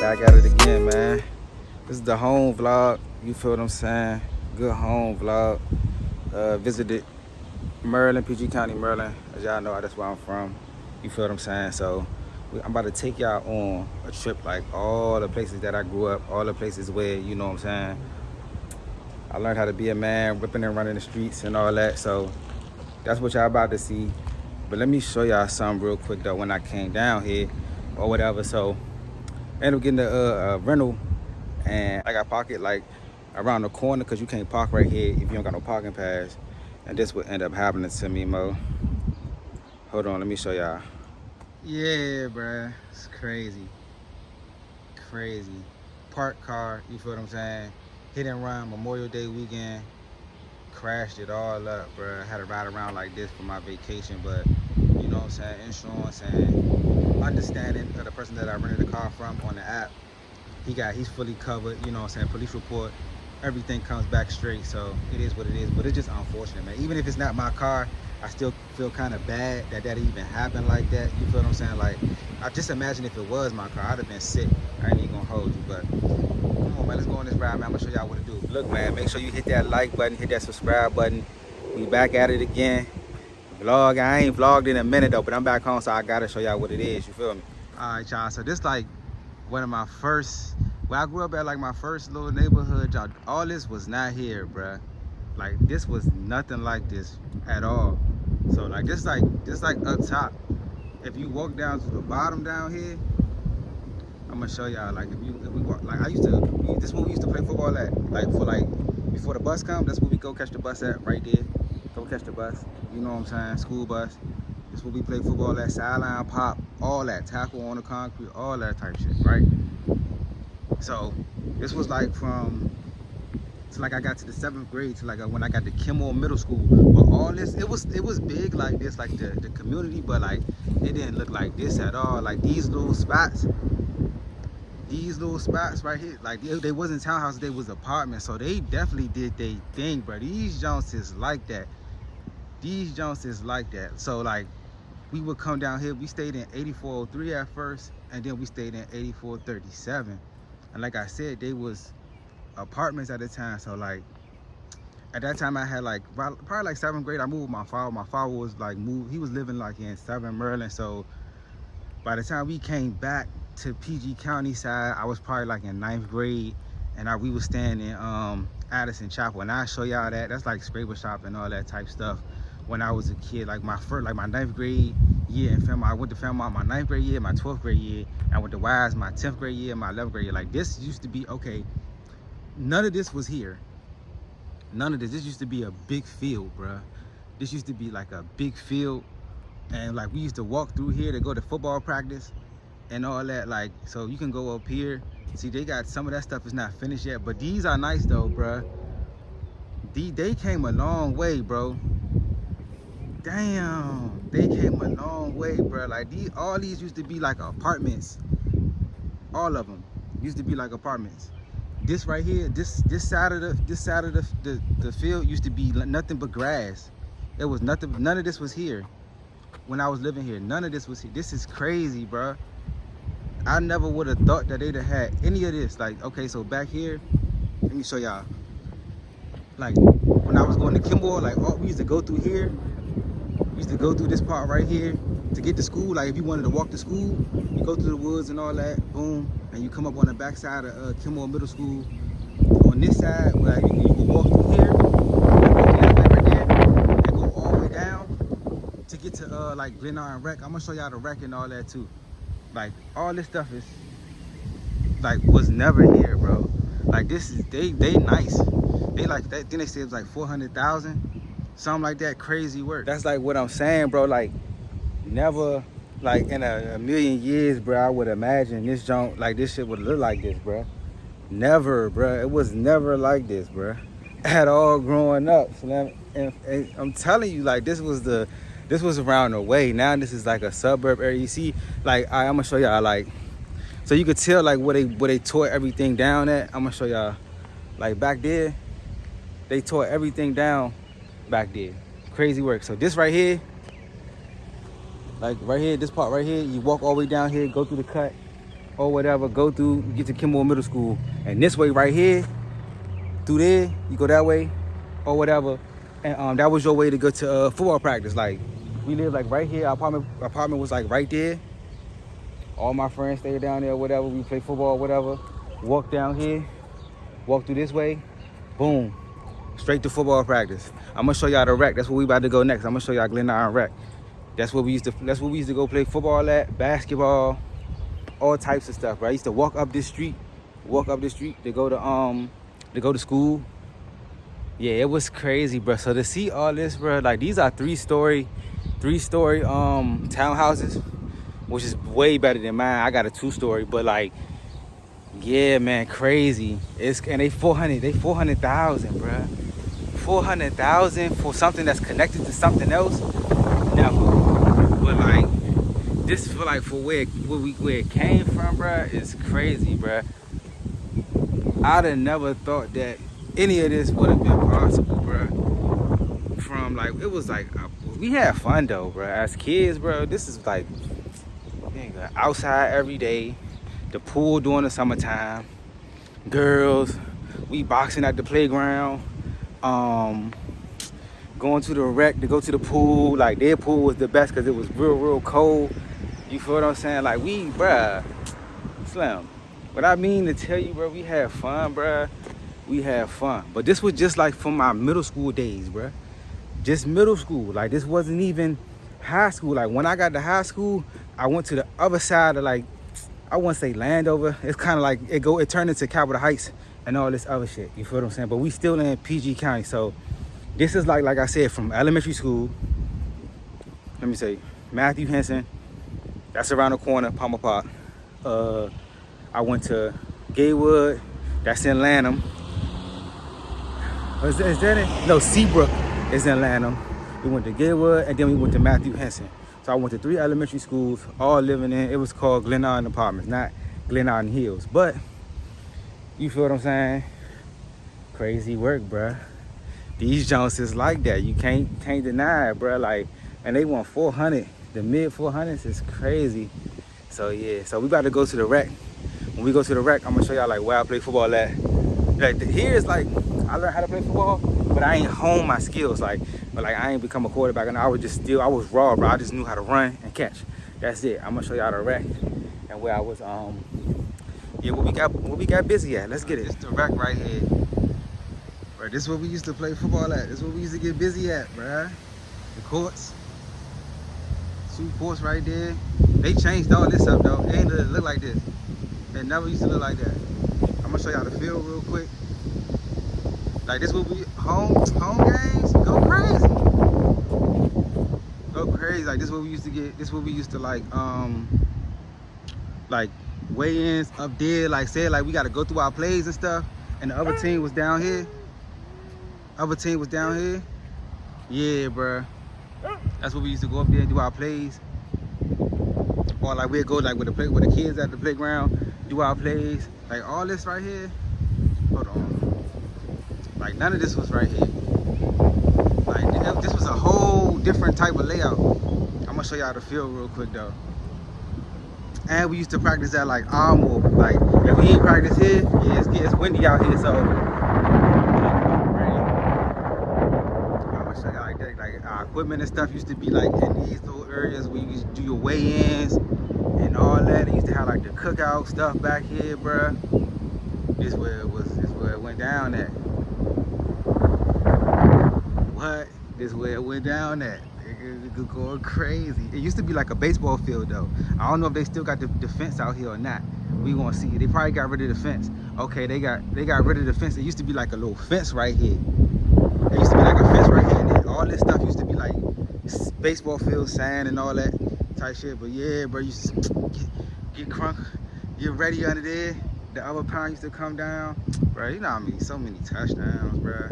Back at it again, man. This is the home vlog. You feel what I'm saying? Good home vlog. Visited Maryland, PG County, Maryland. As y'all know, that's where I'm from. You feel what I'm saying? So I'm about to take y'all on a trip, like all the places that I grew up, all the places where, you know what I'm saying, I learned how to be a man, whipping and running the streets and all that. So that's what y'all about to see. But let me show y'all something real quick though when I came down here or whatever. So I ended up getting a rental, and I got parked like around the corner because you can't park right here if you don't got no parking pass. And this would end up happening to me, Mo. Hold on, let me show y'all. Yeah, bruh, it's crazy. Crazy. Parked car, you feel what I'm saying? Hit and run, Memorial Day weekend. Crashed it all up, bruh. Had to ride around like this for my vacation, but you know what I'm saying? Insurance and understanding of the person that I rented the car from on the app. He's fully covered, you know what I'm saying? Police report, everything comes back straight. So it is what it is, but it's just unfortunate, man. Even if it's not my car, I still feel kind of bad that even happened like that. You feel what I'm saying? Like, I just imagine if it was my car, I'd have been sick. I ain't even gonna hold you, but come on, man, let's go on this ride, man. I'm gonna show y'all what to do. Look, man, make sure you hit that like button, hit that subscribe button. We back at it again. Vlog, I ain't vlogged in a minute though, but I'm back home, so I gotta show y'all what it is, you feel me? All right, y'all, so this like one of my first, where I grew up at, like my first little neighborhood, y'all. All this was not here, bruh. Like this was nothing like this at all. So like this like up top. If you walk down to the bottom down here, I'm gonna show y'all. Like if we walk, like this is where we used to play football at. Like before the bus come, that's where we go catch the bus at, right there. Go catch the bus. You know what I'm saying? School bus. This is where we play football at. Sideline pop, all that. Tackle on the concrete, all that type shit, right? So this was like like I got to the 7th grade to like when I got to Kimmel Middle School. But all this, it was big like this, like the community, but like it didn't look like this at all. Like these little spots right here, like they wasn't townhouses, they was apartments. So they definitely did their thing, bro. These Jones is like that. So like we would come down here, we stayed in 8403 at first, and then we stayed in 8437. And like I said, they was apartments at the time. So like at that time I had like probably like 7th grade, I moved with my father. My father was like he was living like in Southern Maryland. So by the time we came back to PG County side, I was probably like in 9th grade, and we was staying in Addison Chapel. And I'll show y'all that's like scraper shop and all that type stuff. When I was a kid, like my 9th grade year in Fairmont, I went to Fairmont my 9th grade year, my 12th grade year. I went to Wise my 10th grade year, my 11th grade year. Like this used to be, okay, none of this was here. None of this. This used to be a big field, bruh. This used to be like a big field. And like we used to walk through here to go to football practice and all that. Like, so you can go up here. See, they got some of that stuff is not finished yet, but these are nice though, bruh. They came a long way, bro. Damn, they came a long way, bro. Like all these used to be like apartments. All of them used to be like apartments. This right here, this side of the field used to be nothing but grass. It was nothing. None of this was here when I was living here. None of this was here. This is crazy, bro. I never would have thought that they'd have had any of this. Like, okay, so back here, let me show y'all. Like when I was going to Kimball, like we used to go through here. We used to go through this part right here to get to school. Like if you wanted to walk to school, you go through the woods and all that, boom, and you come up on the back side of Kimmel Middle School. On this side, like you can walk through here, right there, and go all the way down to get to like Glenarm Rec. I'm gonna show y'all the rec and all that too. Like all this stuff is like was never here, bro. Like this is they nice. They like that. Then they said it was like 400,000. Something like that, crazy work. That's like what I'm saying, bro. Like never, like in a million years, bro, I would imagine this junk, like this shit would look like this, bro. Never, bro. It was never like this, bro, at all growing up. So and I'm telling you, like this was around the way. Now this is like a suburb area. You see, like I'm gonna show y'all, like, so you could tell like where they tore everything down at. I'm gonna show y'all, like back there, they tore everything down. Back there, crazy work. So this right here, like right here, this part right here, you walk all the way down here, go through the cut, or whatever, go through, get to Kimball Middle School. And this way right here, through there, you go that way or whatever. And that was your way to go to football practice. Like, we live like right here. Our apartment was like right there. All my friends stayed down there or whatever. We play football or whatever. Walk down here, walk through this way, boom, straight to football practice. I'm gonna show y'all the rec. That's where we about to go next. I'm gonna show y'all Glen Iron rec. That's where we used to go play football at, basketball, all types of stuff, bro. I used to walk up this street to go to school. Yeah, it was crazy, bro. So to see all this, bro, like these are three-story townhouses, which is way better than mine. I got a 2-story, but like, yeah, man, crazy. And they 400,000, bro. 400,000 for something that's connected to something else. Never. But like, this for where it came from, bro, is crazy, bro. I'd have never thought that any of this would have been possible, bro. From like, it was like, we had fun though, bro. As kids, bro, this is like, outside every day, the pool during the summertime, girls, we boxing at the playground, going to the rec to go to the pool. Like, their pool was the best because it was real cold. You feel what I'm saying? Like, bruh, Slim, what I mean to tell you, bro, we had fun, bruh. We had fun. But this was just like from my middle school days, bruh. Just middle school. Like, this wasn't even high school. Like, when I got to high school, I went to the other side of, like, I wouldn't say Landover. It's kind of like it turned into Capitol Heights and all this other shit. You feel what I'm saying? But we still in PG County. So this is like I said, from elementary school. Let me say, Matthew Henson. That's around the corner, Palmer Park. I went to Gaywood. That's in Lanham. Is that it? No, Seabrook is in Lanham. We went to Gaywood, and then we went to Matthew Henson. So I went to 3 elementary schools, all living in, it was called Glen Iron Apartments, not Glen Iron Hills. But, you feel what I'm saying? Crazy work, bruh. These Jones is like that. You can't deny it, bruh. Like, and they want 400. The mid 400s is crazy. So yeah, so we about to go to the rec. When we go to the rec, I'm gonna show y'all like where I play football at. Like, here's like, I learned how to play football, but I ain't hone my skills. Like, I ain't become a quarterback, and I was raw, bro. I just knew how to run and catch. That's it. I'm gonna show y'all the rec and where I was, yeah, what we got busy at. Let's get it. It's the rec right here. Bro, this is where we used to play football at. This is where we used to get busy at, bro. The courts. 2 courts right there. They changed all this up though. It ain't look like this. It never used to look like that. I'm gonna show y'all the field real quick. Like, this will be home games. Go crazy. Go crazy. Like, this is what we used to get. This is what we used to like weigh-ins up there. Like, say like we gotta go through our plays and stuff. And the other team was down here. Yeah, bruh. That's what we used to go up there and do our plays. Or like we'd go like with the kids at the playground, do our plays. Like, all this right here. Hold on. Like, none of this was right here. Like, this was a whole different type of layout. I'm gonna show y'all the field real quick though. And we used to practice at like Armwood. Like, if we ain't practice here, yeah, it's windy out here, so like our equipment and stuff used to be like in these little areas where you used to do your weigh-ins and all that. They used to have like the cookout stuff back here, bruh. This where it went down at. What? This where it went down at. It going crazy. It used to be like a baseball field though. I don't know if they still got the fence out here or not. We gonna see. They probably got rid of the fence. Okay, they got rid of the fence. It used to be like a little fence right here. There used to be like a fence right here, and all this stuff used to be like baseball field, sand, and all that type shit. But yeah, bro, you used to get crunk, get ready under there. The other pound used to come down, bro. You know what I mean? So many touchdowns, bro.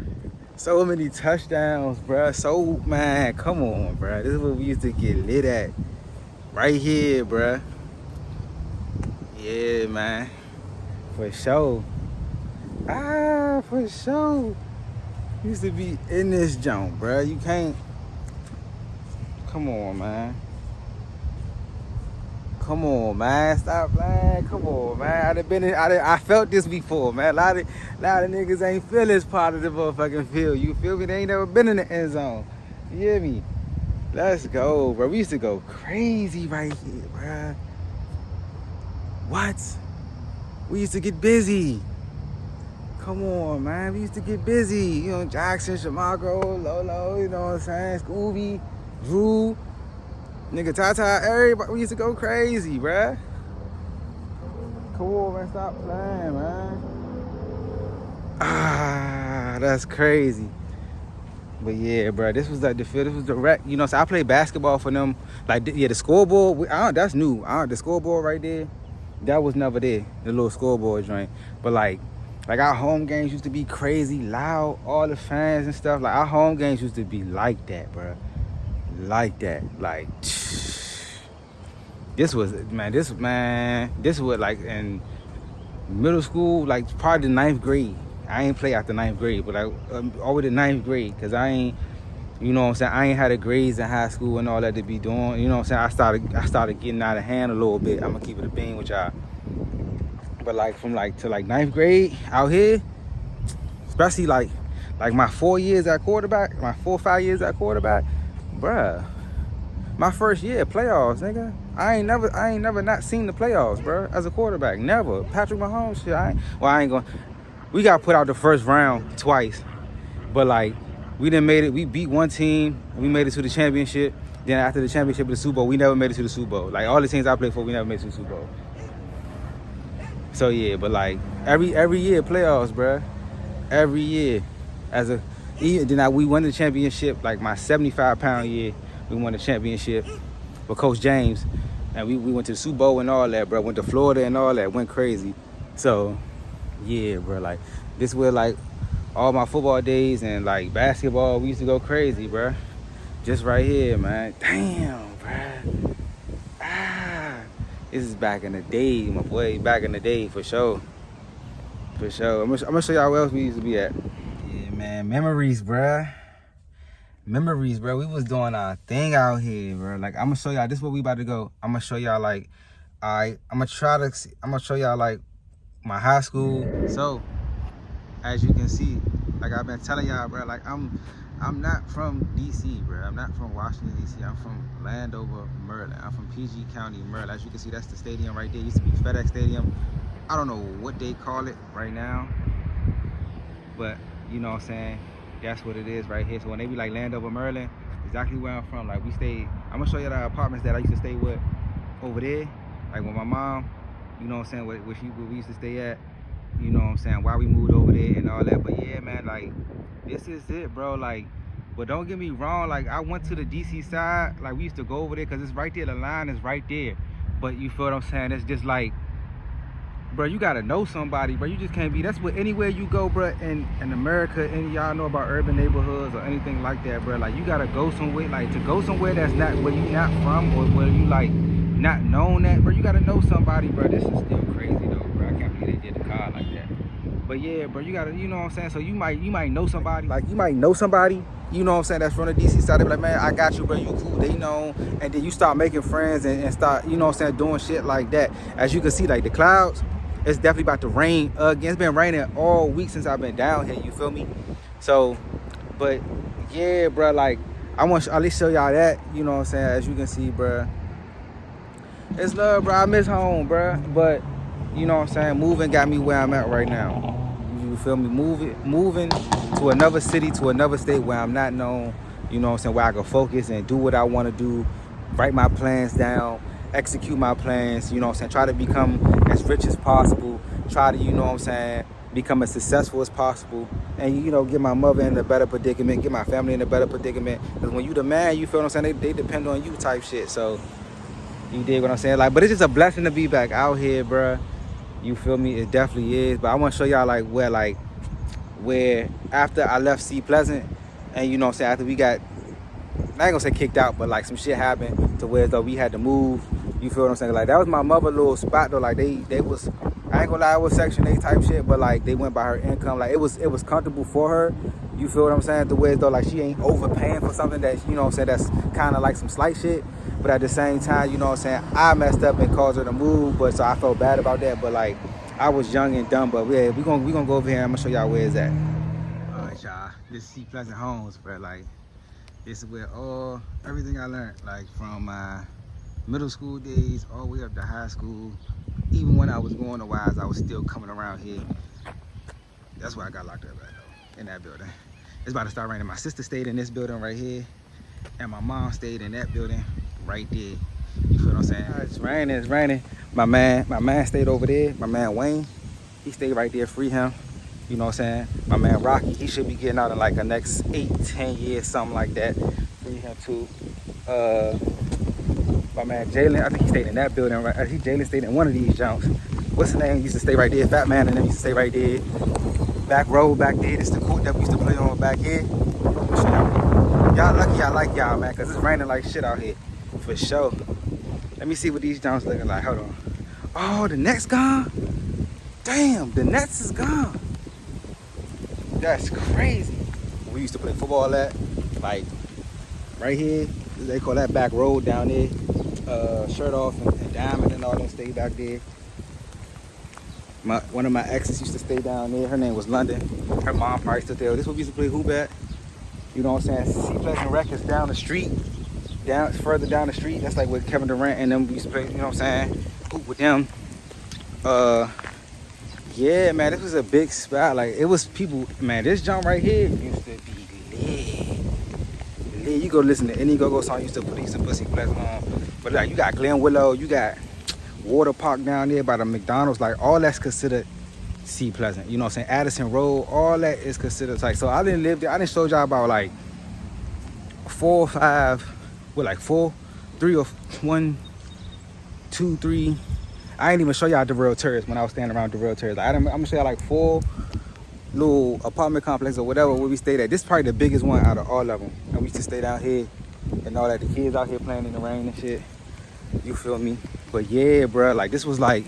So many touchdowns, bro. So, man, come on, bro. This is what we used to get lit at, right here, bro. Yeah, man, for sure. For sure. Used to be in this junk, bro. You can't. Come on, man. Come on, man. Stop playing. Come on, man. I felt this before, man. A lot of niggas ain't feel this part of the motherfucking field. You feel me? They ain't never been in the end zone. You hear me? Let's go, bro. We used to go crazy right here, bro. What? We used to get busy. Come on, man. We used to get busy. You know, Jackson, Shamago, Lolo, you know what I'm saying? Scooby, Drew, nigga Tata, everybody. We used to go crazy, bruh. Come on, man. Stop playing, man. Ah, that's crazy. But yeah, bro, this was like the field. This was the rec. You know, so I played basketball for them. Like, yeah, the scoreboard. That's new. The scoreboard right there, that was never there. The little scoreboard joint. But like our home games used to be crazy loud. All the fans and stuff. Like our home games used to be like that, bro. Like that. Like this was like in middle school, like probably the 9th grade. I ain't play after 9th grade, but over the 9th grade, because I ain't, you know what I'm saying, I ain't had the grades in high school and all that to be doing. You know what I'm saying? I started getting out of hand a little bit. I'm gonna keep it a bean with y'all. But like from like to like 9th grade out here, especially like my 4 years at quarterback, my 4 or 5 years at quarterback, bruh. My first year, playoffs, nigga. I ain't never not seen the playoffs, bruh, as a quarterback. Never. Patrick Mahomes shit, I ain't gonna. We got put out the first round twice, but like we done made it. We beat one team, and we made it to the championship. Then after the championship of the Super Bowl, we never made it to the Super Bowl. Like all the teams I played for, we never made it to the Super Bowl. So yeah, but like every year playoffs, bruh. Every year, we won the championship. Like my 75-pound year, we won the championship with Coach James, and we went to the Super Bowl and all that, bro. Went to Florida and all that, went crazy. So. Yeah, bro, like this was like all my football days and like basketball, we used to go crazy, bro. Just right here, man. Damn, bro. This is back in the day, my boy. Back in the day, for sure. For sure. I'm gonna show y'all where else we used to be at. Yeah, man. Memories, bro. Memories, bro. We was doing our thing out here, bro. Like I'm gonna show y'all. This is where we about to go. I'm gonna show y'all like, I'm gonna show y'all like my high school. So as you can see, like I've been telling y'all, bro, like I'm not from DC, bro. I'm not from Washington, DC. I'm from Landover, Maryland. I'm from PG County, Maryland. As you can see, that's the stadium right there. It used to be FedEx Stadium. I don't know what they call it right now, but you know what I'm saying, that's what it is right here. So when they be like Landover, Maryland, exactly where I'm from. Like we stayed, I'm gonna show you the apartments that I used to stay with over there, like with my mom. You know what I'm saying, where we used to stay at, you know what I'm saying, why we moved over there and all that. But yeah, man, like, this is it, bro. Like, but don't get me wrong, like, I went to the DC side, like, we used to go over there, because it's right there, the line is right there. But you feel what I'm saying, it's just like, bro, you gotta know somebody, bro. You just can't be, that's what, anywhere you go, bro, in America, and y'all know about urban neighborhoods or anything like that, bro, like, you gotta go somewhere, like, to go somewhere that's not, where you not from, or where you, like, not known that, bro, you gotta know somebody, bro. This is still crazy though, bro. I can't believe they did the car like that. But yeah, bro, you gotta, you know what I'm saying? So you might know somebody, like you might know somebody, you know what I'm saying, that's from the DC side. They be like, man, I got you, bro, you cool, they know. And then you start making friends and start, you know what I'm saying, doing shit like that. As you can see, like the clouds, it's definitely about to rain again. It's been raining all week since I've been down here, you feel me? So, but yeah, bro, like I want to at least show y'all that, you know what I'm saying, as you can see, bro. It's love, bro. I miss home, bro. But, you know what I'm saying, moving got me where I'm at right now. You feel me? Moving to another city, to another state where I'm not known, you know what I'm saying, where I can focus and do what I want to do, write my plans down, execute my plans, you know what I'm saying, try to become as rich as possible, try to, you know what I'm saying, become as successful as possible, and, you know, get my mother in a better predicament, get my family in a better predicament. Because when you the man, you feel what I'm saying, they depend on you type shit. So, you dig what I'm saying? Like, but it's just a blessing to be back out here, bruh. You feel me? It definitely is. But I want to show y'all, like, where after I left C Pleasant, and, you know what I'm saying, after we got, I ain't gonna say kicked out, but, like, some shit happened to where, though, we had to move. You feel what I'm saying? Like, that was my mother little spot, though. Like, they was, I ain't gonna lie, it was Section 8 type shit, but, like, they went by her income. Like, it was comfortable for her. You feel what I'm saying? The way though, like she ain't overpaying for something that, you know what I'm saying, that's kind of like some slight shit. But at the same time, you know what I'm saying, I messed up and caused her to move, but so I felt bad about that. But like, I was young and dumb, but yeah, we gonna go over here and I'm gonna show y'all where it's at. All right, y'all, this is Sea Pleasant Homes, bro. Like, this is where everything I learned, like from my middle school days all the way up to high school. Even when I was going to Wise, I was still coming around here. That's why I got locked up at though, in that building. It's about to start raining. My sister stayed in this building right here, and my mom stayed in that building right there. You feel what I'm saying? It's raining, it's raining. My man stayed over there. My man Wayne, he stayed right there. Free him. You know what I'm saying? My man Rocky, he should be getting out in like the next 8-10 years, something like that. Free him too. My man Jalen, I think he stayed in that building. Right? I think Jalen stayed in one of these jumps. What's the name? He used to stay right there. Fat Man and them used to stay right there. Back road back there. This is the court that we used to play on back here. Y'all lucky I like y'all, man, because it's raining like shit out here. For sure. Let me see what these jumps looking like. Hold on. Oh, the net's gone? Damn, the nets is gone. That's crazy. We used to play football at, like, right here. They call that back road down there. Shirt off and Diamond and all them stay back there. One of my exes used to stay down there. Her name was London. Her mom probably still there. This is what we used to play hoop at. You know what I'm saying? Sea Pleasant Records down the street. Further down the street. That's like with Kevin Durant and them we used to play, you know what I'm saying? Hoop with them. Yeah, man, this was a big spot. Like, it was people, man, this jump right here used to be lit. You go listen to any go-go song, used to put some Pussy Pleasant on. But like, you got Glen Willow, you got Water Park down there by the McDonald's, like all that's considered Sea Pleasant. You know what I'm saying? Addison Road, all that is considered like. So I didn't live there. I didn't show y'all about like 4 or 5, like 4, 3 or 1, 2, 3. I ain't even show y'all DeVille Terrace when I was standing around DeVille Terrace. Like, I'm gonna show y'all like 4 little apartment complexes or whatever where we stayed at. This is probably the biggest one out of all of them. And we used to stay down here and all that. The kids out here playing in the rain and shit. You feel me? But yeah, bro, like this was like,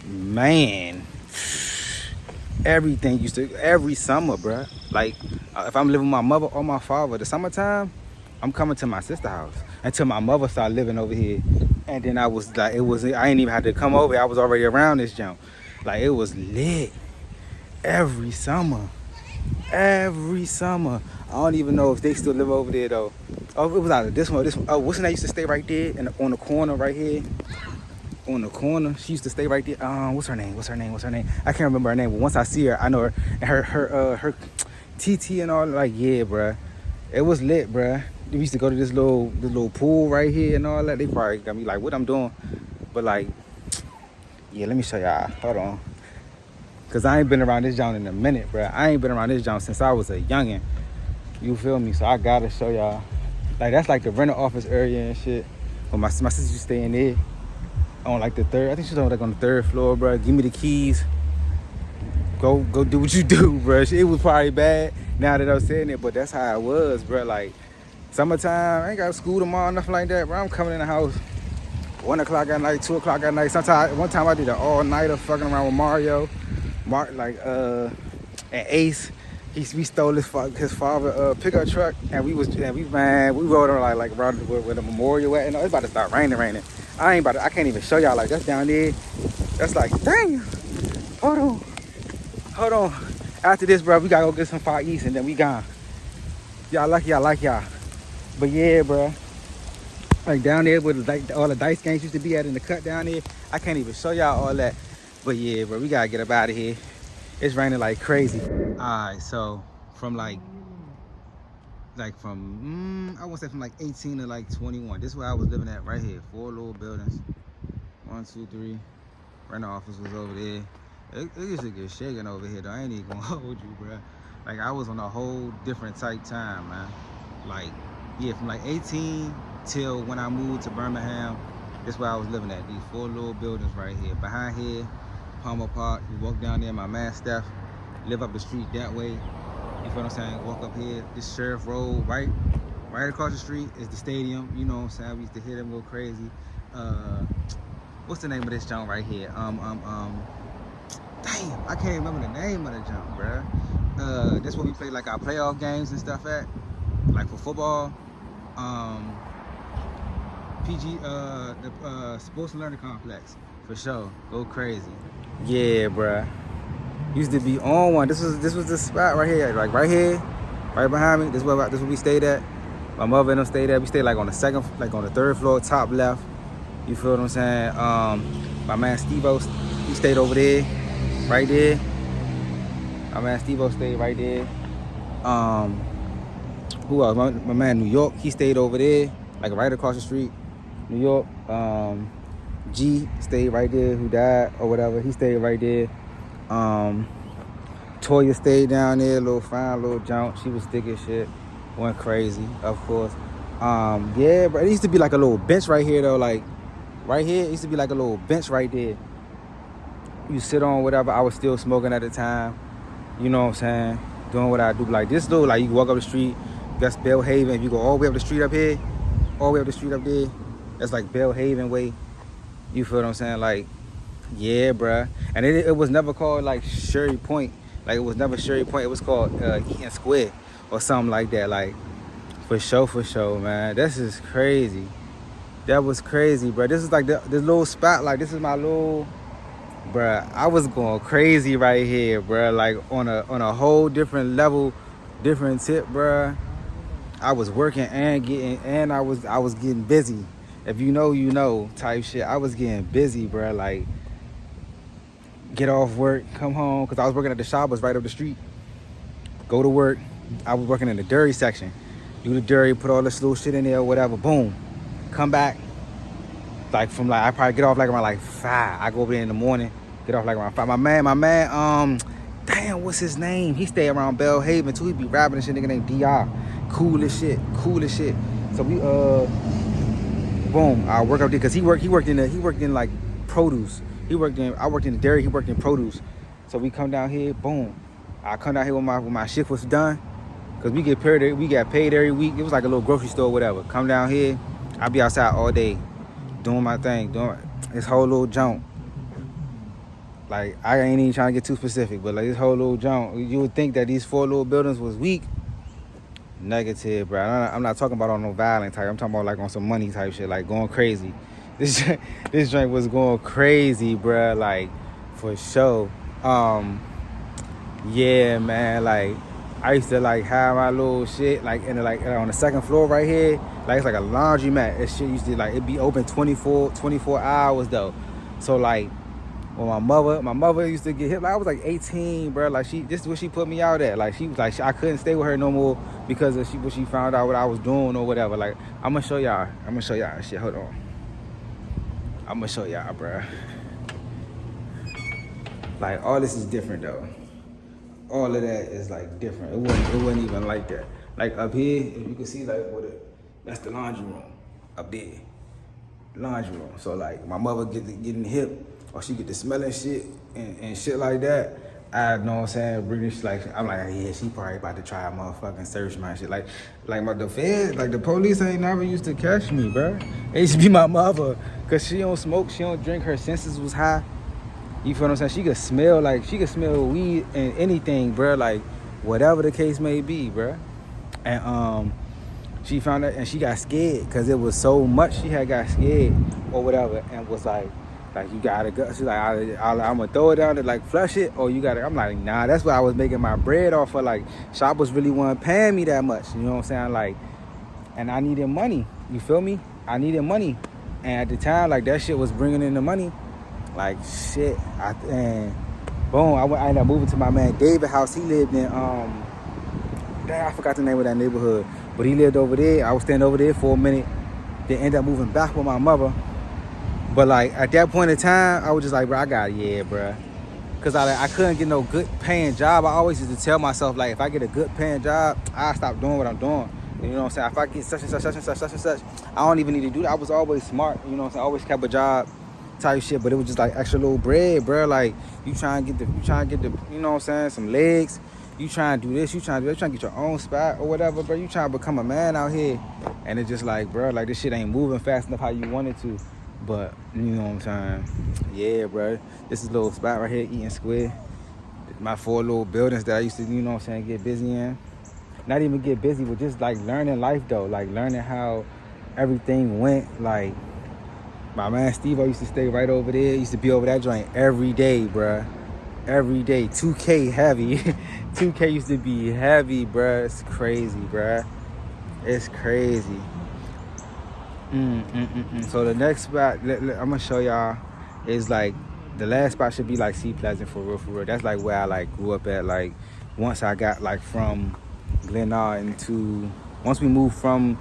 man, everything used to, every summer, bro. Like, if I'm living with my mother or my father, the summertime, I'm coming to my sister's house until my mother started living over here. And then I was like, I ain't even had to come over. I was already around this jump. Like, it was lit every summer. Every summer. I don't even know if they still live over there though. Oh, it was either this one or this one. Oh, what's her name used to stay right there on the corner right here? On the corner. She used to stay right there. What's her name? I can't remember her name, but once I see her, I know her. And her TT and all, like, yeah, bruh. It was lit, bruh. We used to go to this little pool right here and all that. They probably got me like, what I'm doing. But like, yeah, let me show y'all. Hold on. Cause I ain't been around this joint in a minute, bruh. I ain't been around this joint since I was a youngin'. You feel me? So I gotta show y'all. Like, that's like the rental office area and shit. But my sister used to stay in there on like the 3rd. I think she's on like on the 3rd floor, bruh. Give me the keys. Go do what you do, bruh. It was probably bad now that I'm saying it, but that's how it was, bruh. Like, summertime, I ain't got school tomorrow, nothing like that, bro. I'm coming in the house 1 o'clock at night, 2 o'clock at night. Sometimes, one time I did an all-nighter fucking around with Mario, and Ace. We stole his father pickup truck, and we rode on like around where the memorial at, and it's about to start raining. I can't even show y'all, like, that's down there. That's like, dang. Hold on. After this, bro, we gotta go get some Far East, and then we gone. Y'all lucky I like y'all. But yeah, bro, like down there where all the dice games used to be at in the cut down there, I can't even show y'all all that. But yeah, bro, we gotta get up out of here. It's raining like crazy. All right, so from I won't say from like 18 to like 21. This is where I was living at right here. 4 little buildings. 1, 2, 3. Rental office was over there. It used to get shaking over here though. I ain't even gonna hold you, bro. Like, I was on a whole different type time, man. Like, yeah, from like 18 till when I moved to Birmingham, this is where I was living at. These 4 little buildings right here. Behind here, Palmer Park. You walk down there, my man Steph live up the street that way. You feel what I'm saying? Walk up here, this Sheriff Road, right across the street is the stadium. You know what I'm saying? We used to hear them go crazy. What's the name of this joint right here? Damn, I can't remember the name of the jump, bruh. That's where we play like our playoff games and stuff at, like for football. PG, the Sports and Learning Complex, for sure. Go crazy. Yeah, bruh. Used to be on one. This was the spot right here, like right here, right behind me. This is where we stayed at. My mother and them stayed there. We stayed like on the second, like on the third floor, top left. You feel what I'm saying? My man Steve-O, he stayed over there, right there. My man Steve-O stayed right there. Who else? My man New York, he stayed over there, like right across the street. New York. G stayed right there, who died or whatever. He stayed right there. Toya stayed down there, little fine little jump. She was thick as shit. Went crazy, of course. Yeah, but it used to be like a little bench right here though, like right here. It used to be like a little bench right there. You sit on whatever. I was still smoking at the time. You know what I'm saying? Doing what I do. Like this though, like you walk up the street, that's Belhaven. If you go all the way up the street up here, all the way up the street up there, that's like Belhaven way. You feel what I'm saying? Like, yeah, bruh. And it was never called like Sherry Point. Like it was never Sherry Point. It was called Eaton Square or something like that. Like, for sure, man. This is crazy. That was crazy, bruh. This is like the little spot. Like, this is my little, bruh. I was going crazy right here, bruh. Like on a whole different level, different tip, bruh. I was working and I was getting busy. If you know, you know, type shit. I was getting busy, bro. Like, get off work, come home, because I was working at the Shabbos right up the street. Go to work. I was working in the dairy section. Do the dairy, put all this little shit in there or whatever. Boom. Come back. Like, from like, I probably get off like around like 5. I go over there in the morning, get off like around 5. My man, damn, what's his name? He stay around Belhaven too. He be rapping and shit, nigga named DR. Cool as shit. So we, boom, I work up there because he worked in like produce. I worked in the dairy, he worked in produce. So we come down here, boom. I come down here when my shift was done. Cause we got paid every week. It was like a little grocery store, whatever. Come down here, I be outside all day, doing my thing, doing this whole little jump. Like, I ain't even trying to get too specific, but like this whole little jump, you would think that these 4 little buildings was weak. Negative, bro. I'm not talking about on no violent type. I'm talking about like on some money type shit, like going crazy. This joint was going crazy, bro. Like, for sure. Yeah, man. Like, I used to like have my little shit like in the, like on the second floor right here. Like, it's like a laundromat. That shit used to like it be open 24 hours though. So like, when my mother used to get hit, like I was like 18, bro. Like this is what she put me out at. Like she was like, I couldn't stay with her no more because of what she found out what I was doing or whatever. Like, I'm gonna show y'all shit. Hold on. I'm gonna show y'all, bro. Like, all this is different though. All of that is like different. It wasn't even like that. Like up here, if you can see like that's the laundry room up there. Laundry room. So like my mother getting hip, or she get to smelling shit and shit like that. I know what I'm saying, British, like, I'm like, yeah, she probably about to try a motherfucking search my shit. Like the feds, like the police ain't never used to catch me, bro. It used to be my mother, cause she don't smoke, she don't drink, her senses was high. You feel what I'm saying? She could smell weed and anything, bro. Like, whatever the case may be, bro. And she found out and she got scared because it was so much. She had got scared or whatever and was like you gotta go. She's like, I'm gonna throw it down to like flush it, or you gotta. I'm like, nah, that's what I was making my bread off of. Like, shoppers really weren't paying me that much. You know what I'm saying? Like, and I needed money. You feel me? I needed money, and at the time, like that shit was bringing in the money. Like shit, and boom, I ended up moving to my man David house. He lived in I forgot the name of that neighborhood, but he lived over there. I was staying over there for a minute, then ended up moving back with my mother. But like at that point in time, I was just like, bro, bro, because I couldn't get no good paying job. I always used to tell myself, like, if I get a good paying job, I stop doing what I'm doing. You know what I'm saying? If I get such and such, I don't even need to do that. I was always smart. You know what I'm saying? I always kept a job type shit, but it was just like extra little bread, bro. Like, you trying to get the, you know what I'm saying, some legs. You trying to do this, you trying to get your own spot or whatever, bro. You trying to become a man out here, and it's just like, bro, like this shit ain't moving fast enough how you want it to. But you know what I'm saying? Yeah, bro. This is a little spot right here, Eaton Square. my 4 little buildings that I used to, you know what I'm saying, get busy in. Not even get busy, but just like learning life though, like learning how everything went. Like my man Steve-O used to stay right over there. Used to be over that joint every day, bruh. Every day. 2K heavy. 2K used to be heavy, bruh. It's crazy, bruh. It's crazy. So the next spot, I'm gonna show y'all, is like the last spot should be like Sea Pleasant for real, for real. That's like where I like grew up at. Like once I got like from Glennar into, once I moved from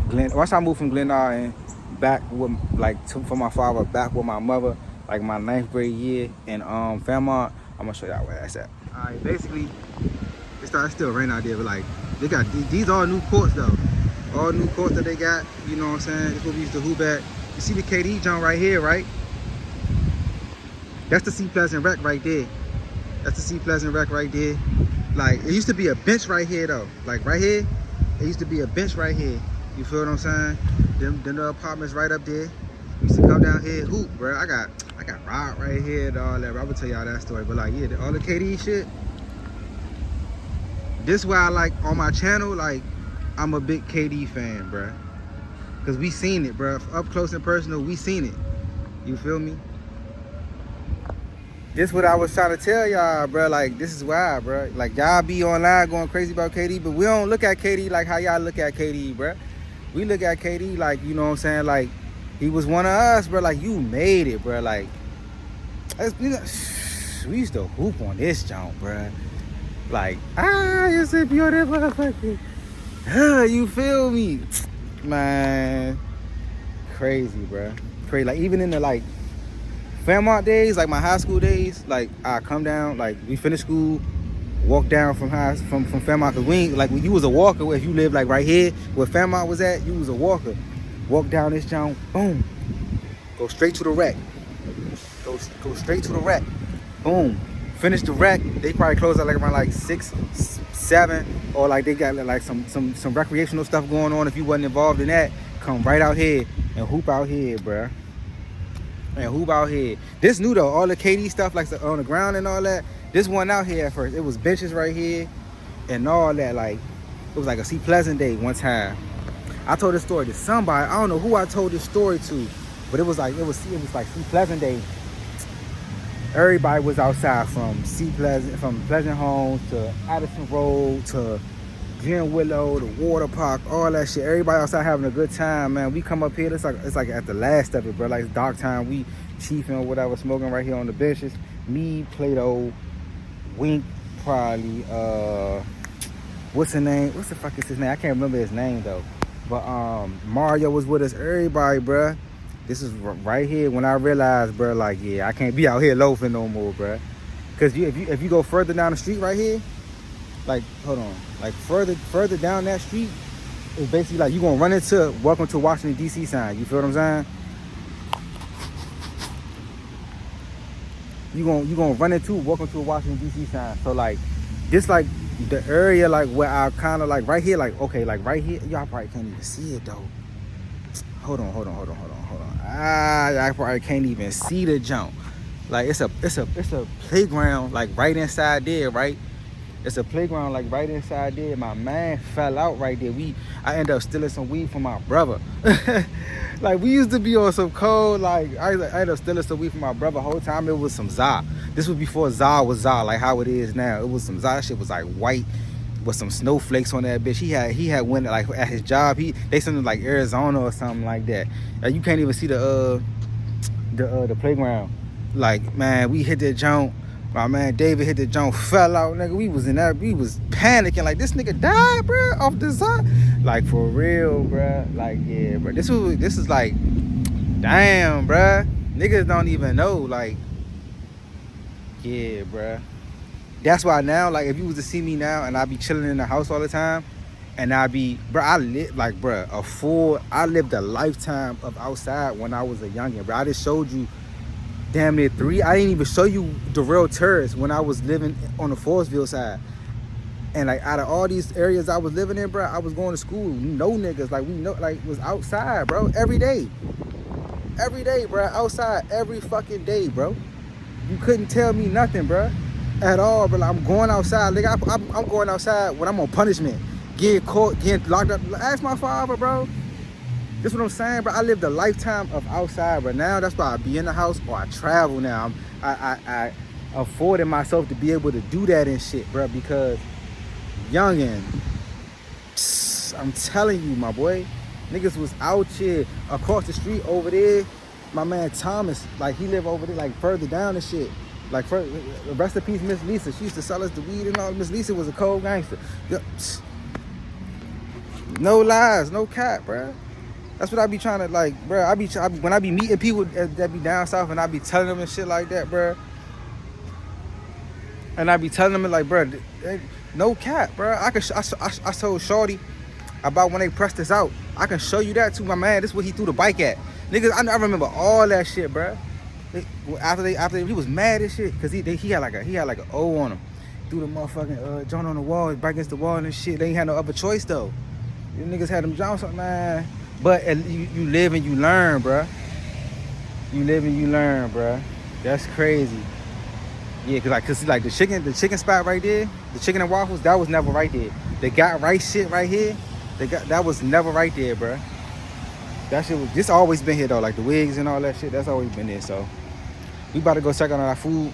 Glennar and back with like from my father back with my mother, like my 9th grade year in Fairmont. I'm gonna show y'all where that's at. All right, basically it's still rain out there, but like they got these all new courts though. All new courts that they got, you know what I'm saying? That's what we used to hoop at. You see the KD joint right here, right? That's the Sea Pleasant Rec right there. That's the Sea Pleasant Rec right there. Like, it used to be a bench right here though. Like right here, it used to be a bench right here. You feel what I'm saying? Them the apartments right up there. We used to come down here hoop, bro. I got robbed right here and all that, bro. I will tell y'all that story. But like, yeah, all the KD shit. This why I like on my channel, like, I'm a big KD fan, bruh. Cause we seen it, bruh. Up close and personal, we seen it. You feel me? This what I was trying to tell y'all, bruh. Like, this is why, bruh. Like, y'all be online going crazy about KD, but we don't look at KD like how y'all look at KD, bruh. We look at KD like, you know what I'm saying? Like, he was one of us, bruh. Like, you made it, bruh. Like, we used to hoop on this jump, bruh. Like, you said beautiful motherfucker. You feel me, man? Crazy, bro. Crazy. Like even in the like Fairmont days, like my high school days, like I come down, like we finish school, walk down from Fairmont, cause we ain't, like you was a walker. If you live like right here where Fairmont was at, you was a walker. Walk down this town, boom, go straight to the rec. Go straight to the rec, boom. Finish the rec. They probably close out like around like 6, 7, or like they got like some recreational stuff going on. If you wasn't involved in that, come right out here and hoop out here, bruh. And hoop out here. This new though, all the KD stuff like on the ground and all that. This one out here at first, it was benches right here and all that. Like it was like a Sea Pleasant day one time. I told this story to somebody. I don't know who I told this story to, but it was like it was like Sea Pleasant day. Everybody was outside from Pleasant Homes to Addison Road to Glen Willow, the water park, all that shit. Everybody outside having a good time, man. We come up here, it's like at the last of it, bro. Like it's dark time. We chiefing or whatever, smoking right here on the benches. Me, Plato, Wink, probably. What's his name? What's the fuck is his name? I can't remember his name though. But Mario was with us. Everybody, bro. This is right here when I realized, bro, like, yeah, I can't be out here loafing no more, bro. Cause if you go further down the street right here, like, hold on, like further down that street, it's basically like you gonna run into Welcome to Washington D.C. sign. You feel what I'm saying? You gonna run into Welcome to Washington D.C. sign. So like, this like the area like where I kind of like right here, like okay, like right here, y'all probably can't even see it though. Hold on. I probably can't even see the jump. Like it's a playground like right inside there, right? It's a playground like right inside there. My man fell out right there. I ended up stealing some weed from my brother. Like we used to be on some cold, like I ended up stealing some weed from my brother. The whole time it was some ZA. This was before ZA was ZA, like how it is now. It was some ZA. Shit was like white with some snowflakes on that bitch. He had went like at his job. They sent him like Arizona or something like that. Like, you can't even see the playground. Like man, we hit that jump. My man David hit the jump, fell out, nigga. We was panicking like this nigga died, bro, off the side. Like for real, bro. Like yeah, bro. This is like, damn, bro. Niggas don't even know, like, yeah, bro. That's why now, like, if you was to see me now and I be chilling in the house all the time, and I be, bro, I lived a lifetime of outside when I was a youngin', bro. I just showed you damn near 3. I didn't even show you the real terrace when I was living on the Forestville side. And like out of all these areas I was living in, bro, I was going to school. No niggas, like we know, like was outside, bro, every day. Every day, bro, outside every fucking day, bro. You couldn't tell me nothing, bro. at all, bro. Like, I'm going outside. Like, I'm going outside when I'm on punishment. Getting caught, getting locked up. Ask my father, bro. This what I'm saying, bro. I lived a lifetime of outside, but now that's why I be in the house or I travel now. I afforded myself to be able to do that and shit, bro, because youngin', I'm telling you, my boy, niggas was out here across the street over there. My man Thomas, like he lived over there, like further down and shit. Like, rest in peace, Miss Lisa. She used to sell us the weed and all. Miss Lisa was a cold gangster. No lies, no cap, bro. That's what I be trying to, like, bro. When I be meeting people that be down south and I be telling them and shit like that, bro. And I be telling them, like, bro, no cap, bro. I told Shorty about when they pressed us out. I can show you that too, my man. This is where he threw the bike at. Niggas, I remember all that shit, bro. After he was mad as shit, cause he had like an O on him. Threw the motherfucking joint on the wall, back against the wall and shit. They ain't had no other choice though. You niggas had them jumps up, man. But you live and you learn, bro. You live and you learn, bro. That's crazy. Yeah, cause like the chicken spot right there, the chicken and waffles, that was never right there. They got right shit right here. That was never right there, bro. That shit was just always been here though, like the wigs and all that shit. That's always been there. So we about to go check on our food,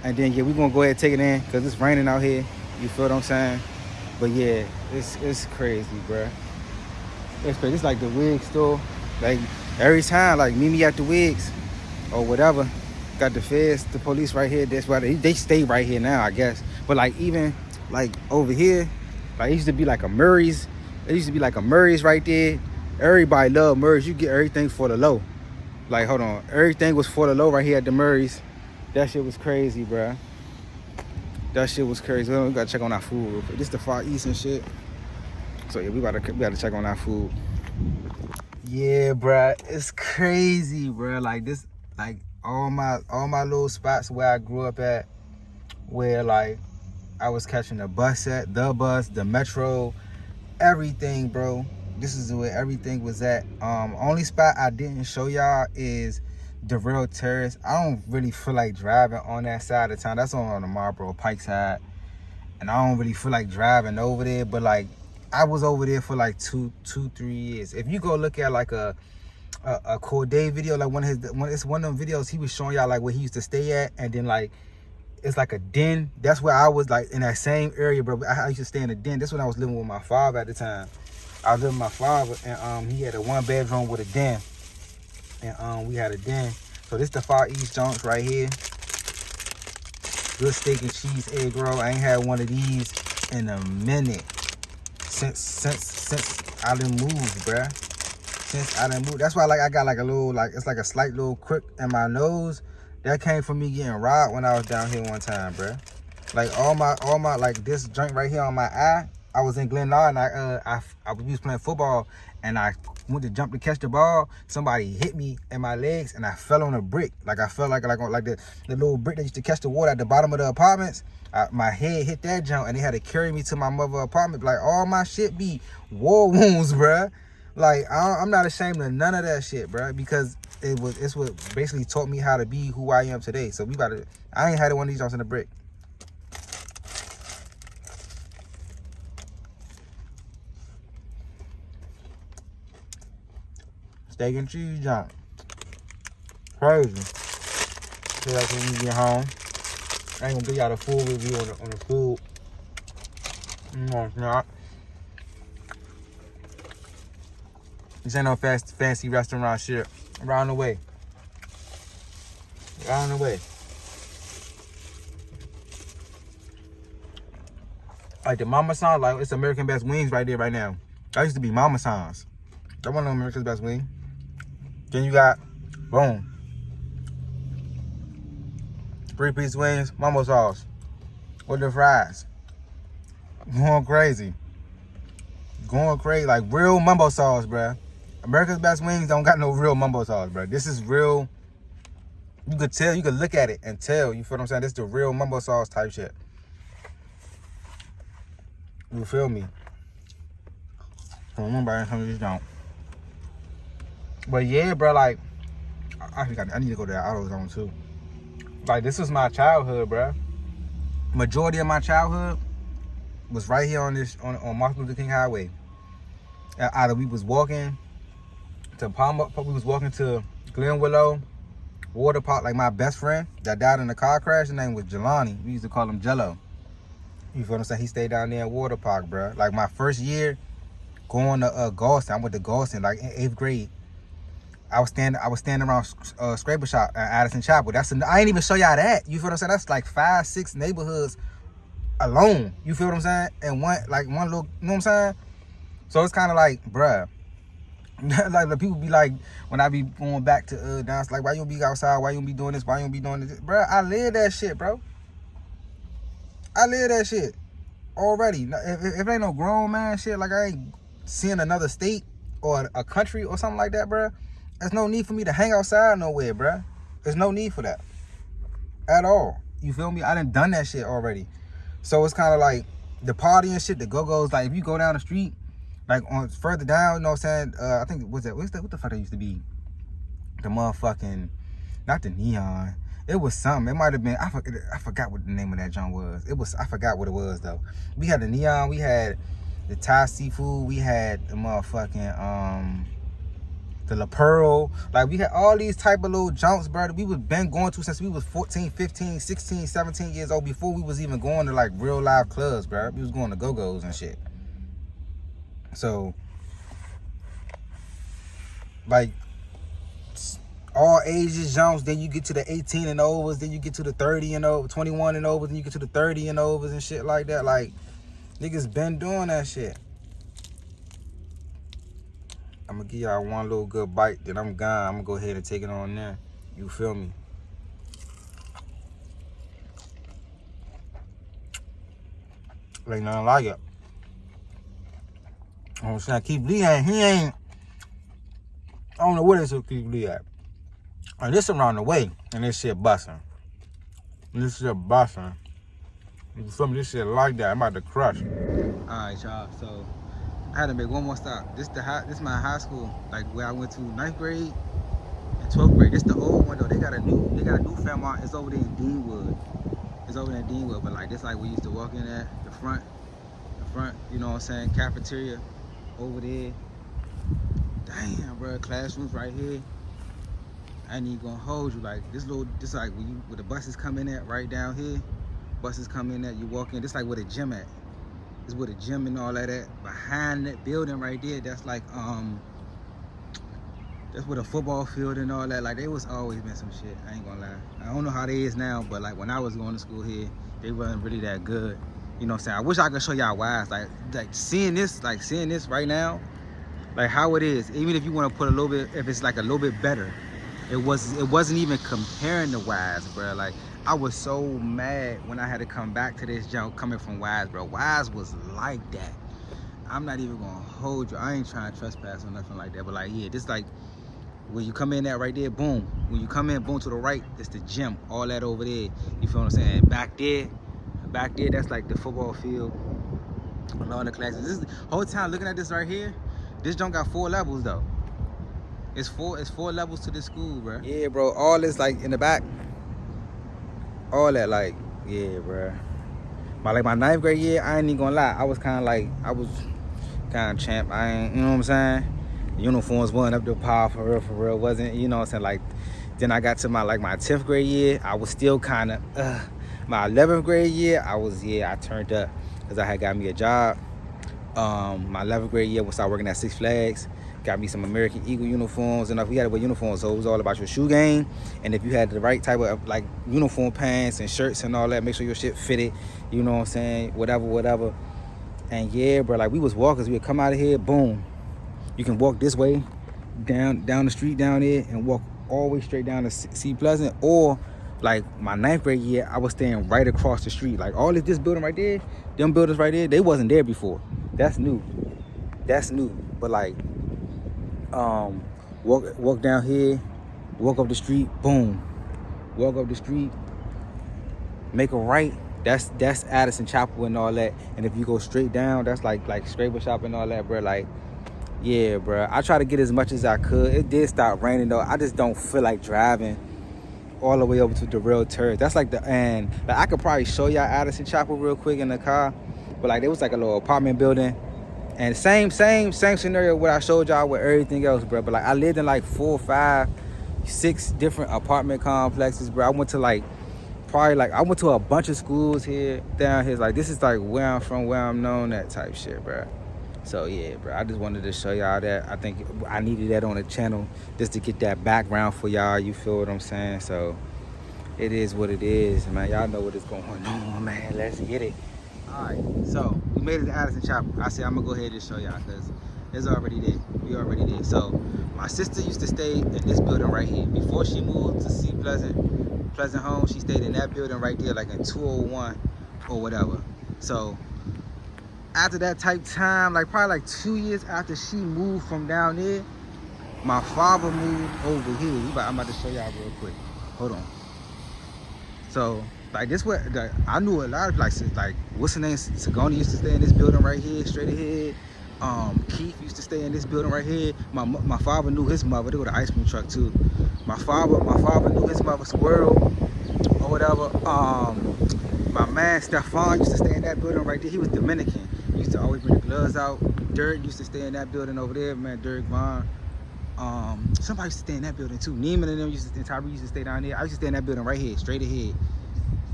and then yeah, we gonna go ahead and take it in, cause it's raining out here. You feel what I'm saying? But yeah, it's crazy, bro. It's crazy. It's like the wig store. Like every time, like meet me at the wigs or whatever. Got the feds, the police right here. That's why they stay right here now, I guess. But like even like over here, like it used to be like a Murray's. It used to be like a Murray's right there. Everybody love Murray's. You get everything for the low. Like, hold on. Everything was for the low right here at the Murray's. That shit was crazy, bruh. That shit was crazy. We gotta check on our food real quick. This the Far East and shit. So yeah, we gotta check on our food. Yeah, bruh. It's crazy, bruh. Like this, like all my little spots where I grew up at, where like I was catching the bus at, the metro, everything, bro. This is where everything was at. Only spot I didn't show y'all is the real Terrace. I don't really feel like driving on that side of town. That's on the Marlboro Pike side, and I don't really feel like driving over there. But like, I was over there for like 3 years. If you go look at like a Corday video, like one of them videos, he was showing y'all like where he used to stay at, and then like it's like a den. That's where I was, like in that same area, bro. I used to stay in a den. That's when I was living with my father at the time. I was living with my father, and he had a 1-bedroom with a den, and we had a den. So this the Far East Joints right here. Good steak and cheese egg roll. I ain't had one of these in a minute since I done moved, bruh. Since I done moved. That's why like I got like a little, like it's like a slight little crick in my nose. That came from me getting robbed when I was down here one time, bruh. Like all my like this joint right here on my eye. I was in Glenlaw, and I was playing football, and I went to jump to catch the ball. Somebody hit me in my legs, and I fell on a brick. Like I felt like the little brick that used to catch the water at the bottom of the apartments. My head hit that jump, and they had to carry me to my mother's apartment. Like all my shit be war wounds, bruh. Like I'm not ashamed of none of that shit, bruh, because it's what basically taught me how to be who I am today. So I ain't had one of these jumps in the brick. Steak and cheese junk. Crazy. Feel like when we get home, I ain't gonna give y'all the full review on the food. No, it's not. This ain't no fancy restaurant shit. Around the way. Around the way. Like the Mama Sans, like it's American Best Wings right there right now. That used to be Mama Sans. That wasn't America's Best Wing. Then you got, boom, 3-piece wings, Mama Sauce with the fries. Going crazy, like real mumbo sauce, bruh. America's Best Wings don't got no real mumbo sauce, bruh. This is real. You could tell, you could look at it and tell. You feel what I'm saying? This is the real mumbo sauce type shit. You feel me? I remember some of these don't. But yeah, bro, like, I need to go to that AutoZone too. Like, this was my childhood, bro. majority of my childhood was right here on Martin Luther King Highway. Either we was walking to Palmer, we was walking to Glen Willow, Water Park. Like my best friend that died in a car crash, his name was Jelani. We used to call him Jello. You feel what I'm saying? He stayed down there at Water Park, bro. Like my first year going to Galston, I went to Galston like in 8th grade. I was standing around Scraper Shop at Addison Chapel. I ain't even show y'all that. You feel what I'm saying? That's like 5, 6 neighborhoods alone. You feel what I'm saying? And one little, you know what I'm saying? So it's kind of like, bruh. Like the people be like, when I be going back to dance, like, why you don't be outside? Why you don't be doing this? Why you don't be doing this? Bruh, I live that shit, bro. I live that shit already. If ain't no grown man shit, like I ain't seeing another state or a country or something like that, bruh. There's no need for me to hang outside nowhere, bruh. There's no need for that at all. You feel me? I done that shit already. So it's kind of like the party and shit, the go-go's. Like if you go down the street, like on further down, you know what I'm saying? I think what the fuck that used to be? The motherfucking, not the Neon. It was something. It might have been. I forgot what the name of that joint was. I forgot what it was though. We had the Neon. We had the Thai seafood. We had the motherfucking the La Pearl. Like we had all these type of little jumps, bro, that we was been going to since we was 14, 15, 16, 17 years old, before we was even going to like real live clubs, bro. We was going to go-go's and shit. So like all ages jumps, then you get to the 18 and overs, then you get to the 30 and over, 21 and overs, then you get to the 30 and overs and shit like that. Like niggas been doing that shit. I'm gonna give y'all one little good bite, then I'm gone. I'm gonna go ahead and take it on there. You feel me? Like nothing like it. I'm saying Keith Lee he ain't. I don't know what it's Keith Lee at. And this around the way, and this shit busting. This shit busting. You feel me? This shit like that. I'm about to crush. Alright, y'all. So I had to make one more stop. This my high school, like where I went to 9th grade and 12th grade. This the old one though. They got a new Fairmont. It's over there in Deanwood. It's over there in Deanwood, but like this like we used to walk in at the front, you know what I'm saying, cafeteria over there. Damn, bro, classrooms right here. I ain't even gonna hold you. Like this like where the buses come in at, right down here. Buses come in at, you walk in. This like where the gym at. This where the gym and all that at. Behind that building right there, that's like that's where the football field and all that. Like there was always been some shit. I ain't gonna lie. I don't know how they is now, but like when I was going to school here, they wasn't really that good. You know what I'm saying? I wish I could show y'all why. Like seeing this right now, like how it is. Even if you want to put a little bit, if it's like a little bit better, it wasn't even comparing to Wise, bro. Like I was so mad when I had to come back to this jump coming from Wise, bro. Wise was like that. I'm not even gonna hold you. I ain't trying to trespass or nothing like that. But like, yeah, this like when you come in that right there, boom. When you come in, boom, to the right, it's the gym. All that over there. You feel what I'm saying? Back there, that's like the football field. All the classes. This whole time looking at this right here. This jump got 4 levels though. It's four levels to this school, bro. Yeah, bro. All this like in the back. All that like, yeah, bro. My 9th grade year, I ain't even gonna lie. I was kind of champ. I ain't, you know what I'm saying? The uniforms wasn't up to par for real. Wasn't, you know what I'm saying? Like, then I got to my 10th grade year. I was still kind of, my 11th grade year, I turned up because I had got me a job. My 11th grade year, we started working at Six Flags. Got me some American Eagle uniforms, and we had to wear uniforms, so it was all about your shoe game. And if you had the right type of like uniform pants and shirts and all that, make sure your shit fitted, you know what I'm saying, whatever. And yeah, bro, like we was walkers. We would come out of here, boom. You can walk this way, down the street down there, and walk all the way straight down to C Pleasant. Or like my 9th grade year, I was staying right across the street. Like all this building right there, them buildings right there, they wasn't there before. That's new. But like, walk down here, walk up the street, boom. Walk up the street, make a right. That's Addison Chapel and all that. And if you go straight down, that's like Scraper Shop and all that, bro. Like, yeah, bro. I try to get as much as I could. It did start raining though. I just don't feel like driving all the way over to the real turd. That's like and like I could probably show y'all Addison Chapel real quick in the car, but like there was like a little apartment building, and same scenario what I showed y'all with everything else, bro. But like I lived in like 4, 5, 6 different apartment complexes, bro. I went to like I went to a bunch of schools here down here. Like this is like where I'm from, where I'm known, that type shit, bro. So yeah, bro, I just wanted to show y'all that. I think I needed that on the channel just to get that background for y'all. You feel what I'm saying? So it is what it is, man. Y'all know what is going on, man. Let's get it. All right, so we made it to Addison Chapel. I said I'm gonna go ahead and show y'all because it's already there. We already there. So my sister used to stay in this building right here. Before she moved to see Pleasant Home, she stayed in that building right there, like in 201 or whatever. So after that type time, like probably like 2 years after she moved from down there, my father moved over here. I'm about to show y'all real quick. Hold on. So like this way, I knew a lot of like what's her name? Sagoni used to stay in this building right here, straight ahead. Keith used to stay in this building right here. My father knew his mother. They were the ice cream truck too. My father knew his mother, Squirrel or whatever. My man Stefan used to stay in that building right there. He was Dominican. He used to always bring the gloves out. Dirk used to stay in that building over there, man. Dirk Vaughn. Somebody used to stay in that building too. Neiman and them used to, and Tyree used to stay down there. I used to stay in that building right here, straight ahead.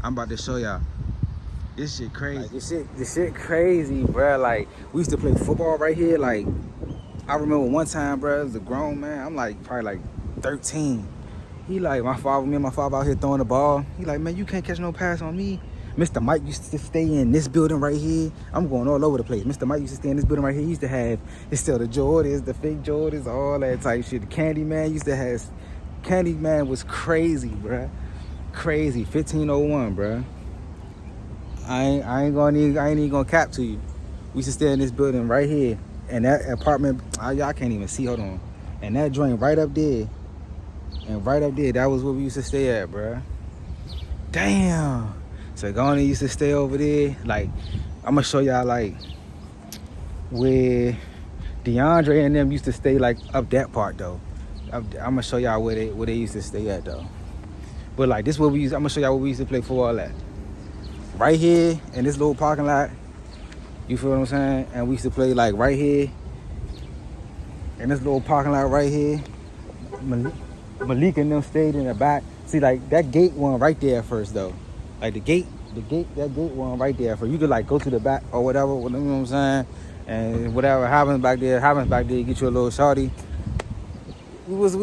I'm about to show y'all. This shit crazy. Like, this shit crazy, bro. Like we used to play football right here. Like I remember one time, bro, as a grown man, I'm like probably like 13. He like me and my father out here throwing the ball. He like, man, you can't catch no pass on me. Mr. Mike used to stay in this building right here. I'm going all over the place. Mr. Mike used to stay in this building right here. He used to have, it's still the Jordans, the fake Jordans, all that type shit. The Candyman used to have, Candyman was crazy, bruh. Crazy, 1501, bruh. I ain't even gonna cap to you. We used to stay in this building right here. And that apartment, y'all can't even see, hold on. And that joint right up there, and right up there, that was where we used to stay at, bruh. Damn. So Goni used to stay over there. Like, I'm gonna show y'all like where DeAndre and them used to stay, like up that part though. I'm gonna show y'all where they used to stay at though. But like this, I'm gonna show y'all where we used to play football at. Right here in this little parking lot. You feel what I'm saying? And we used to play like right here in this little parking lot right here. Malik and them stayed in the back. See, like that gate one right there first though. Like that gate one right there. For you could like go to the back or whatever, you know what I'm saying? And whatever happens back there, get you a little shorty. We was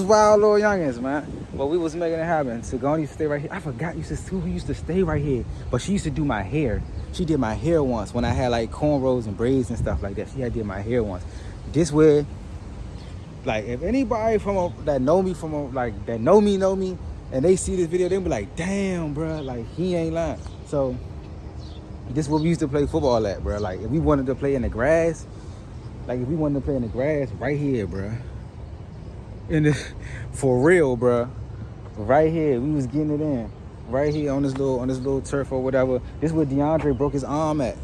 wild little youngins, man. But we was making it happen. Sagoni used to stay right here. I forgot who used to stay right here. But she used to do my hair. She did my hair once when I had like cornrows and braids and stuff like that. She had did my hair once. This way, like if anybody that know me, and they see this video, they'll be like, damn, bro, like he ain't lying. So this is where we used to play football at, bro. Like if we wanted to play in the grass, right here, bro. For real, bro. Right here, we was getting it in. Right here on this little turf or whatever. This is where DeAndre broke his arm at.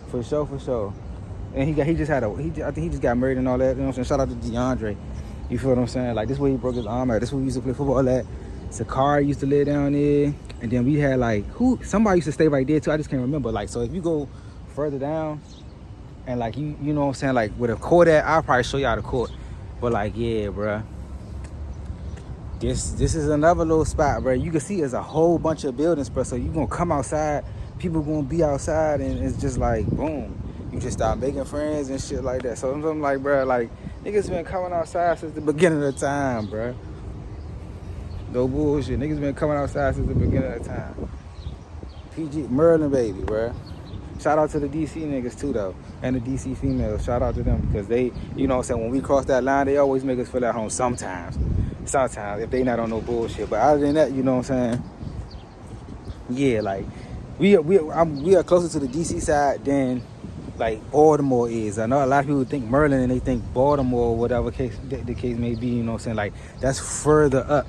For sure. And I think he just got married and all that. You know what I'm saying? Shout out to DeAndre. You feel what I'm saying? Like this is where he broke his arm at. This is where we used to play football at. Sakari used to live down there. And then we had like somebody used to stay right there too. I just can't remember. Like, so if you go further down and like you know what I'm saying, like with a court at, I'll probably show y'all the court. But like, yeah, bro. This is another little spot, bro. You can see there's a whole bunch of buildings, bro. So you gonna come outside, people gonna be outside, and it's just like boom. You just start making friends and shit like that. So I'm like, bro, like niggas been coming outside since the beginning of the time, bro. No bullshit. Niggas been coming outside since the beginning of the time. PG Merlin baby, bro. Shout out to the DC niggas too though, and the DC females. Shout out to them because they, you know what I'm saying, when we cross that line, they always make us feel at home sometimes if they not on no bullshit. But other than that, you know what I'm saying, yeah, like we are closer to the DC side than like Baltimore is. I know a lot of people think Maryland and they think Baltimore or whatever the case may be, you know what I'm saying, like that's further up.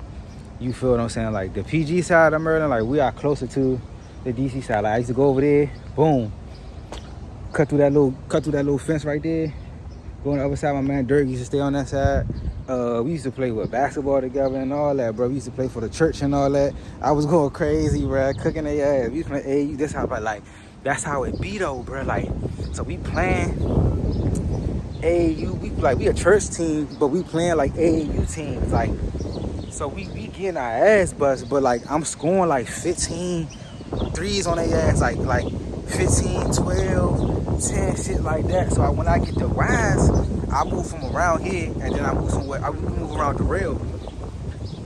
You feel what I'm saying? Like the PG side of Maryland, like we are closer to the DC side. Like I used to go over there, boom, cut through that little fence right there, go on the other side. My man Dirk used to stay on that side. We used to play with basketball together and all that, bro. We used to play for the church and all that. I was going crazy, bro, cooking their ass. We used to play AAU. That's how it be though, bro. Like, so we playing AAU. We a church team, but we playing like AAU teams. Like, so we getting our ass bust, but like I'm scoring like 15 threes on their ass, like 15, 12, 10, shit like that. So when I get the rise, I move from around here, and then I move around the rail,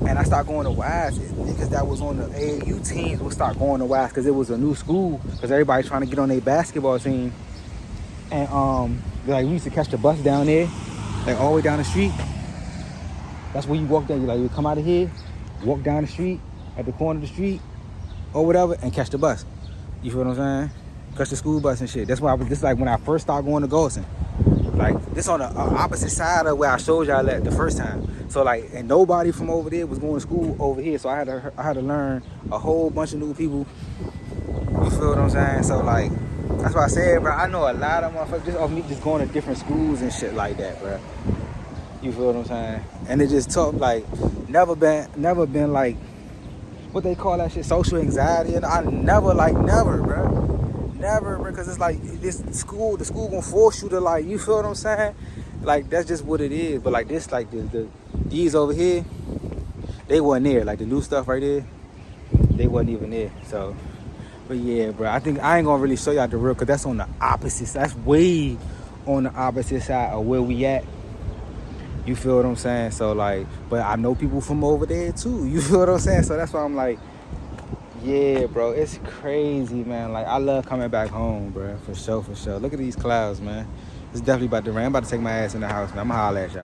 and I start going to Wise. Niggas that was on the AAU teams will start going to Wise because it was a new school, because everybody trying to get on their basketball team. And like we used to catch the bus down there, like all the way down the street. That's where you walk down. You come out of here, walk down the street at the corner of the street or whatever, and catch the bus. You feel what I'm saying? Catch the school bus and shit. That's why this like when I first started going to Golson. Like, this on the opposite side of where I showed y'all at the first time. So like, and nobody from over there was going to school over here. So I had to learn a whole bunch of new people. You feel what I'm saying? So like, that's why I said, bro, I know a lot of motherfuckers just off me just going to different schools and shit like that, bro. You feel what I'm saying? And it just took like, never been like, what they call that shit, social anxiety. And I never, bro. Never, because it's like the school gonna force you to, like, you feel what I'm saying? Like, that's just what it is. But like this, like these over here, they wasn't there. Like the new stuff right there, they wasn't even there. So, but yeah, bro, I think I ain't gonna really show y'all the real, because that's on the opposite side. That's way on the opposite side of where we at. You feel what I'm saying? So like, but I know people from over there too. You feel what I'm saying? So that's why I'm like, yeah, bro, it's crazy, man. Like, I love coming back home, bro, for sure. Look at these clouds, man. It's definitely about to rain. I'm about to take my ass in the house, man. I'm gonna holler at y'all.